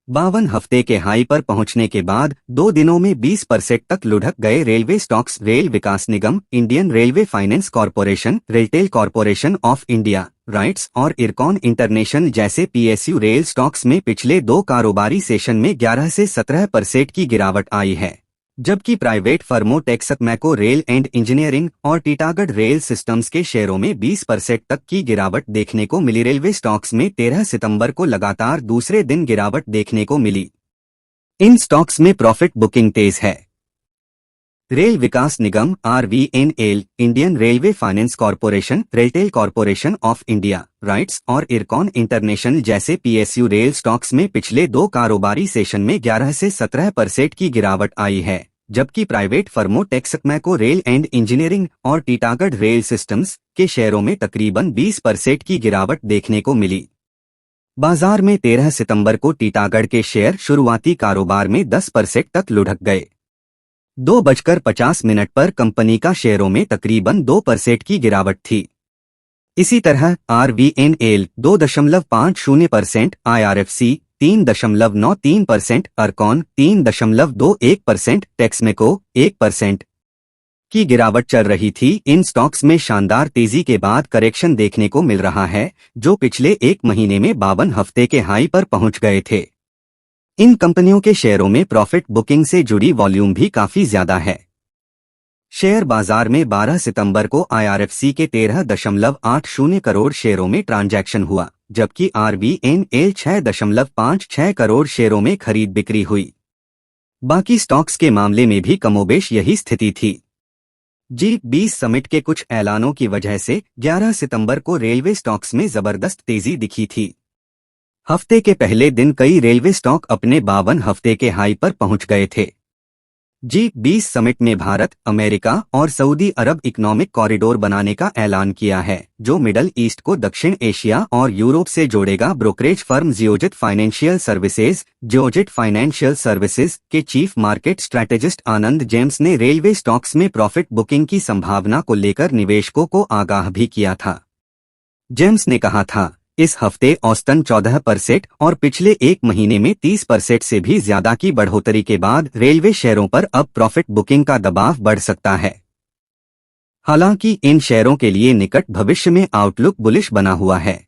52 हफ्ते के हाई पर पहुंचने के बाद 2 दिनों में 20% तक लुढ़क गए railway stocks. Rail Vikas Nigam, Indian railway finance corporation, RailTel corporation of India, rights और इरकॉन इंटरनेशनल जैसे पीएसयू रेल स्टॉक्स में पिछले 2 कारोबारी सेशन में 11 से 17% की गिरावट आई है, जबकि प्राइवेट फर्मों टेक्सक मैको रेल एंड इंजीनियरिंग और टीटागढ़ रेल सिस्टम्स के शेयरों में 20% तक की गिरावट देखने को मिली। रेलवे स्टॉक्स में 13 सितंबर को लगातार दूसरे दिन गिरावट देखने को मिली। इन स्टॉक्स में प्रॉफिट बुकिंग तेज है। Rail Vikas Nigam RVNL, Indian railway finance corporation, RailTel corporation of India, rights और इरकॉन इंटरनेशनल जैसे पीएसयू रेल स्टॉक्स में पिछले 2 कारोबारी सेशन में 11 से 17% की गिरावट आई है, जबकि प्राइवेट फर्मों टेक्सक मैको रेल एंड इंजीनियरिंग और टीटागढ़ रेल सिस्टम्स के शेयरों में तकरीबन 20% की गिरावट देखने को मिली। बाजार में 13 सितंबर को टीटागढ़ के शेयर शुरुआती कारोबार में 10% तक लुढ़क गए। 2:50 पर कंपनी का शेयरों में तकरीबन 2% की गिरावट थी। इसी तरह RVNL 2.50%, IRFC 3.93%, इरकॉन 3.21%, टेक्समेको 1% की गिरावट चल रही थी। इन स्टॉक्स में शानदार तेजी के बाद करेक्शन देखने को मिल रहा है, जो पिछले 1 महीने में 52 हफ्ते के हाई पर पहुंच गए थे। इन कंपनियों के शेयरों में प्रॉफिट बुकिंग से जुड़ी वॉल्यूम भी काफी ज्यादा है। शेयर बाजार में 12 सितंबर को IRFC के 13.80 करोड़ शेयरों में ट्रांजैक्शन हुआ, जबकि RVNL 6.56 करोड़ शेयरों में खरीद बिक्री हुई। बाकी स्टॉक्स के मामले में भी कमोबेश यही स्थिति थी। G20 समिट के कुछ ऐलानों की वजह से 11 सितंबर को रेलवे स्टॉक्स में जबरदस्त तेजी दिखी थी। हफ्ते के पहले दिन कई रेलवे स्टॉक अपने 52 हफ्ते के हाई पर पहुंच गए थे। G20 समिट में भारत, अमेरिका और सऊदी अरब इकोनॉमिक कॉरिडोर बनाने का ऐलान किया है, जो मिडल ईस्ट को दक्षिण एशिया और यूरोप से जोड़ेगा। ब्रोकरेज फर्म जियोजेट फाइनेंशियल सर्विसेज के चीफ मार्केट स्ट्रैटेजिस्ट आनंद जेम्स ने रेलवे स्टॉक्स में प्रॉफिट बुकिंग की संभावना को लेकर निवेशकों को आगाह भी किया था। जेम्स ने कहा था, इस हफ्ते औसतन 14% और पिछले 1 महीने में 30% से भी ज्यादा की बढ़ोतरी के बाद रेलवे शेयरों पर अब प्रॉफिट बुकिंग का दबाव बढ़ सकता है। हालांकि इन शेयरों के लिए निकट भविष्य में आउटलुक बुलिश बना हुआ है।